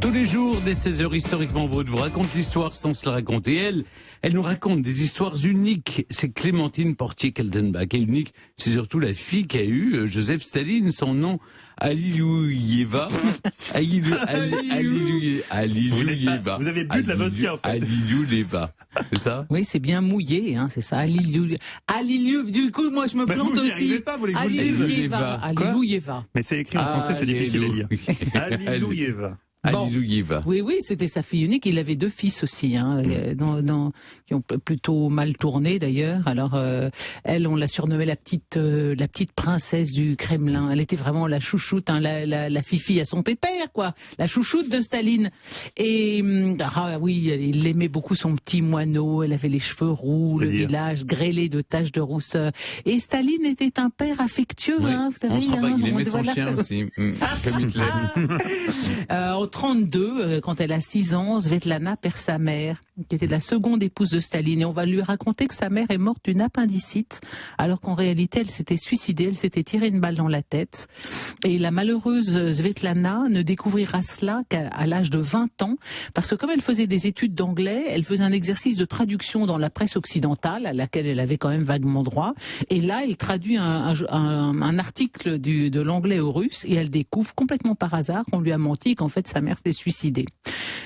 Tous les jours, dès 16h, historiquement vôtre vous raconte l'histoire sans se la raconter. Elle nous raconte des histoires uniques. C'est Clémentine Portier-Kaltenbach. Et unique, c'est surtout la fille qu'a eu Joseph Staline, son nom, Alilouyeva. Alilouyeva. Vous avez bu de la vodka, en fait. Alilouyeva. C'est ça? Oui, c'est bien mouillé, hein, c'est ça. Du coup, moi, je me plante vous n'y aussi. arrivez pas, vous voulez que je vous le dise. Alilouyeva. Mais c'est écrit en français, c'est difficile à lire. Alilouyeva. Bon. Oui, c'était sa fille unique. Il avait deux fils aussi, hein, qui ont plutôt mal tourné d'ailleurs. Alors, elle, on l'a surnommée la petite princesse du Kremlin. Elle était vraiment la chouchoute, hein, la fifi à son pépère, quoi. La chouchoute de Staline. Et oui, il aimait beaucoup son petit moineau. Elle avait les cheveux roux, le visage grêlé de taches de rousseur. Et Staline était un père affectueux, oui. hein, vous savez. On se rend pas, il aimait son chien aussi, comme Hitler. En 32, quand elle a 6 ans, Svetlana perd sa mère, qui était la seconde épouse de Staline. Et on va lui raconter que sa mère est morte d'une appendicite, alors qu'en réalité, elle s'était suicidée, elle s'était tirée une balle dans la tête. Et la malheureuse Svetlana ne découvrira cela qu'à l'âge de 20 ans, parce que comme elle faisait des études d'anglais, elle faisait un exercice de traduction dans la presse occidentale, à laquelle elle avait quand même vaguement droit. Et là, elle traduit un article de l'anglais au russe, et elle découvre complètement par hasard qu'on lui a menti, qu'en fait sa mère s'est suicidée.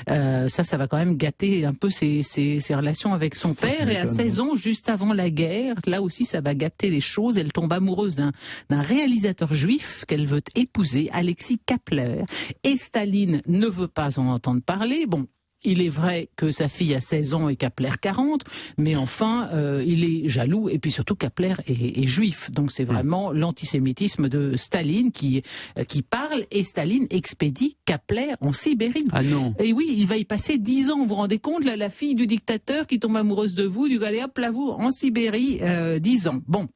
Ça va quand même gâter un peu ses relations avec son père. Et à 16 ans, juste avant la guerre, là aussi ça va gâter les choses. Elle tombe amoureuse d'un réalisateur juif qu'elle veut épouser, Alexis Kapler. Et Staline ne veut pas en entendre parler. Bon, il est vrai que sa fille a 16 ans et Kapler 40, mais enfin, il est jaloux, et puis surtout Kapler est juif. Donc c'est vraiment l'antisémitisme de Staline qui parle, et Staline expédie Kapler en Sibérie. Ah non. Et oui, il va y passer 10 ans, vous vous rendez compte, là, la fille du dictateur qui tombe amoureuse de vous, du gars, allez hop là vous, en Sibérie, 10 ans. Bon.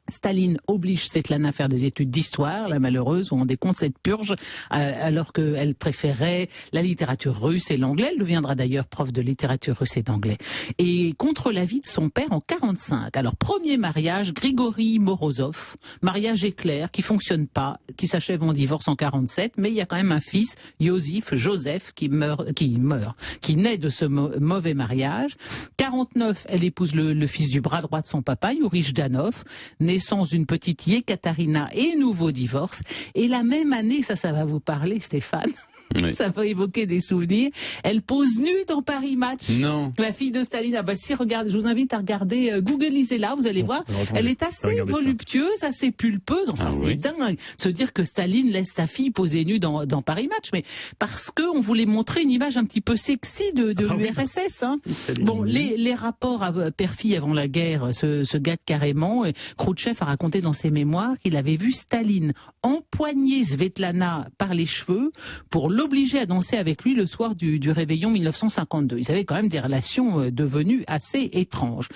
Staline oblige Svetlana à faire des études d'histoire, la malheureuse, vous vous rendez compte, cette purge, alors qu'elle préférait la littérature russe et l'anglais. Elle deviendra d'ailleurs prof de littérature russe et d'anglais. Et contre l'avis de son père en 45. Alors, premier mariage, Grigori Morozov, mariage éclair, qui fonctionne pas, qui s'achève en divorce en 47, mais il y a quand même un fils, Joseph, qui naît de ce mauvais mariage. 49, elle épouse le fils du bras droit de son papa, Yuri Zhdanov, naissance d'une petite Yekaterina et nouveau divorce. Et la même année, ça va vous parler, Stéphane. Oui. Ça va évoquer des souvenirs. Elle pose nue dans Paris Match. Non. La fille de Staline. Ah bah si, regardez, je vous invite à regarder, googlisez-la, vous allez voir. Elle est assez voluptueuse, assez pulpeuse. Enfin, c'est dingue. Se dire que Staline laisse sa fille poser nue dans Paris Match, mais parce que on voulait montrer une image un petit peu sexy de l'URSS. Hein. Bon, les rapports père-fille avant la guerre se gâtent carrément. Et Khrouchtchev a raconté dans ses mémoires qu'il avait vu Staline empoigner Svetlana par les cheveux pour l'obliger à danser avec lui le soir du réveillon 1952. Ils avaient quand même des relations devenues assez étranges.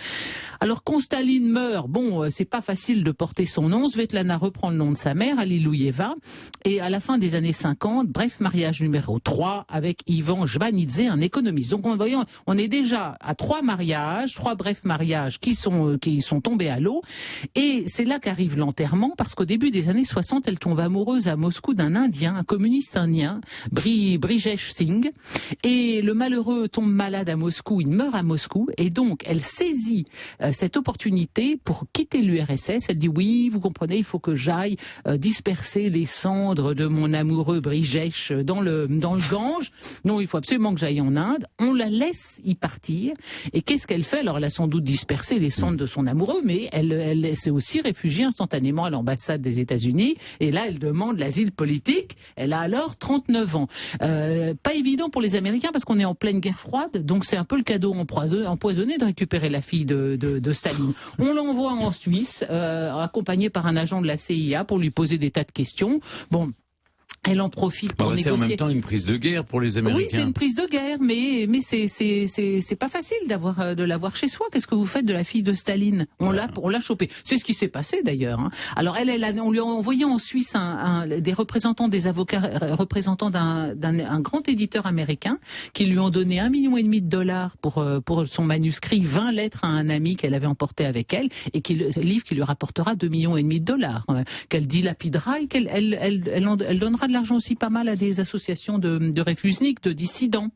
Alors quand Staline meurt, bon, c'est pas facile de porter son nom. Svetlana reprend le nom de sa mère, Alilouyeva, et à la fin des années 50, bref mariage numéro 3 avec Ivan Jvanidze, un économiste. Donc on est déjà à 3 brefs mariages qui sont tombés à l'eau, et c'est là qu'arrive l'enterrement, parce qu'au début des années 60, elle tombe amoureuse à Moscou d'un Indien, un communiste indien, Brijesh Singh, et le malheureux tombe malade à Moscou, il meurt à Moscou, et donc elle saisit cette opportunité pour quitter l'URSS. Elle dit oui, vous comprenez, il faut que j'aille disperser les cendres de mon amoureux Brijesh dans le Gange. Non, il faut absolument que j'aille en Inde. On la laisse y partir, et qu'est-ce qu'elle fait? Alors elle a sans doute dispersé les cendres de son amoureux, mais elle s'est aussi réfugiée instantanément à l'ambassade des États-Unis, et là elle demande l'asile politique. Elle a alors 39 ans. Pas évident pour les Américains parce qu'on est en pleine guerre froide, donc c'est un peu le cadeau empoisonné de récupérer la fille de Staline. On l'envoie en Suisse, accompagné par un agent de la CIA pour lui poser des tas de questions. Bon. Elle en profite pour négocier. C'est en même temps une prise de guerre pour les Américains. Oui, c'est une prise de guerre, mais c'est pas facile de l'avoir chez soi. Qu'est-ce que vous faites de la fille de Staline? On l'a chopée. C'est ce qui s'est passé d'ailleurs. Hein. Alors on lui a envoyé en Suisse des représentants des avocats, représentants d'un grand éditeur américain, qui lui ont donné $1,5 million pour son manuscrit, 20 lettres à un ami qu'elle avait emporté avec elle, et livre qui lui rapportera $2,5 millions, qu'elle dilapidera et qu'elle donnera de l'argent aussi pas mal à des associations de réfusniks, de dissidents.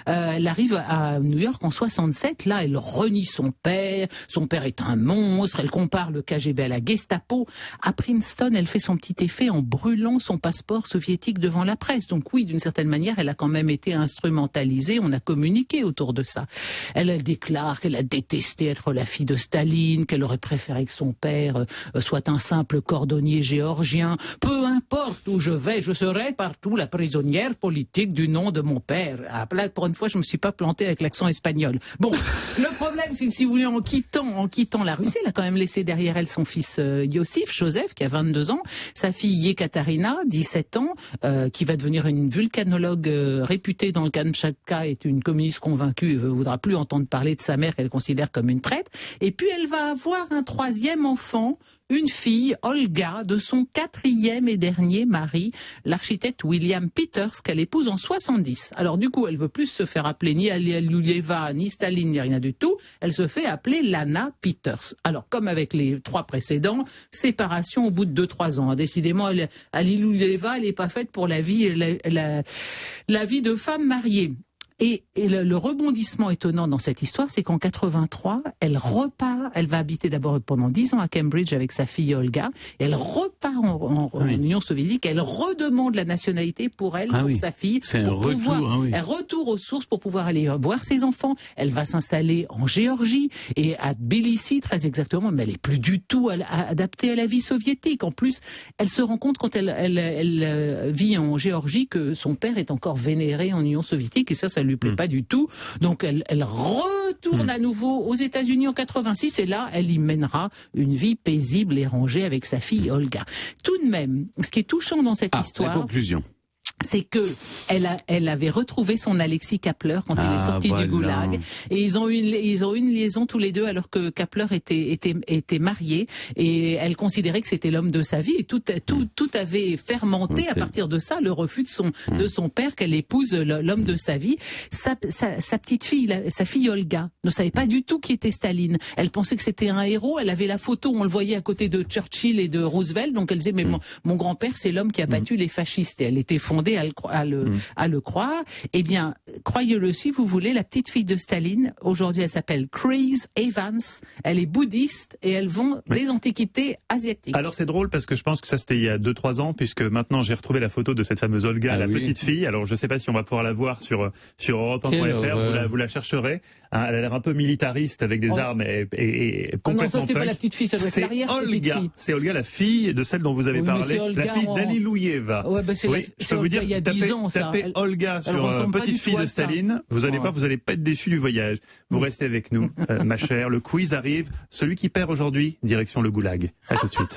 Elle arrive à New York en 67. Là, elle renie son père. Son père est un monstre. Elle compare le KGB à la Gestapo. À Princeton, elle fait son petit effet en brûlant son passeport soviétique devant la presse. Donc oui, d'une certaine manière, elle a quand même été instrumentalisée. On a communiqué autour de ça. Elle déclare qu'elle a détesté être la fille de Staline, qu'elle aurait préféré que son père soit un simple cordonnier géorgien. Peu importe où je vais, je serai partout la prisonnière politique du nom de mon père. Ah, là, pour une fois, je me suis pas plantée avec l'accent espagnol. Bon, le problème, c'est que si vous voulez, en quittant la Russie, elle a quand même laissé derrière elle son fils Joseph, qui a 22 ans, sa fille Yekaterina, 17 ans, qui va devenir une vulcanologue réputée dans le Kamchatka, est une communiste convaincue et ne voudra plus entendre parler de sa mère qu'elle considère comme une traître. Et puis elle va avoir un troisième enfant, une fille, Olga, de son 4e et dernier mari, l'architecte William Peters, qu'elle épouse en 70. Alors du coup, elle veut plus se faire appeler ni Alioulieva, ni Staline, ni rien du tout. Elle se fait appeler Lana Peters. Alors comme avec les 3 précédents, séparation au bout de 2-3 ans. Décidément, Alioulieva, elle n'est pas faite pour la vie de femme mariée. Et le rebondissement étonnant dans cette histoire, c'est qu'en 83, elle repart, elle va habiter d'abord pendant 10 ans à Cambridge avec sa fille Olga, elle repart en Union soviétique, elle redemande la nationalité pour elle, pour sa fille. C'est un retour, un retour aux sources pour pouvoir aller voir ses enfants. Elle va s'installer en Géorgie et à Tbilissi, très exactement, mais elle est plus du tout adaptée à la vie soviétique. En plus, elle se rend compte quand elle vit en Géorgie que son père est encore vénéré en Union soviétique et ça lui plaît pas du tout. Donc elle retourne à nouveau aux États-Unis en 86 et là, elle y mènera une vie paisible et rangée avec sa fille Olga. Tout de même, ce qui est touchant dans cette histoire, la conclusion, c'est que elle avait retrouvé son Alexis Kapler quand il est sorti du goulag et ils ont eu une liaison tous les deux alors que Kapler était marié et elle considérait que c'était l'homme de sa vie et tout avait fermenté à partir de ça, le refus de son père qu'elle épouse l'homme de sa vie. Sa petite fille, sa fille Olga, ne savait pas du tout qui était Staline. Elle pensait que c'était un héros, elle avait la photo, on le voyait à côté de Churchill et de Roosevelt, donc elle disait mais mon grand-père c'est l'homme qui a battu les fascistes et elle était fondée à le croire. Eh bien, croyez-le si vous voulez, la petite fille de Staline, aujourd'hui elle s'appelle Chris Evans, elle est bouddhiste et elle vend des antiquités asiatiques. Alors c'est drôle parce que je pense que ça c'était il y a 2-3 ans puisque maintenant j'ai retrouvé la photo de cette fameuse Olga, petite fille. Alors je ne sais pas si on va pouvoir la voir sur Europe1.fr, vous la chercherez. Hein, elle a l'air un peu militariste avec des armes et complètement non, ça c'est pas la petite fille, ça doit être l'arrière petite fille. C'est Olga, la fille de celle dont vous avez parlé, la fille d'Alilouieva. Ouais, je peux vous dire, il y a 10 ans, ça. Tapez Olga sur petite fille de Staline, vous allez pas être déçu du voyage. Vous restez avec nous, ma chère. Le quiz arrive. Celui qui perd aujourd'hui, direction le goulag. À tout de suite.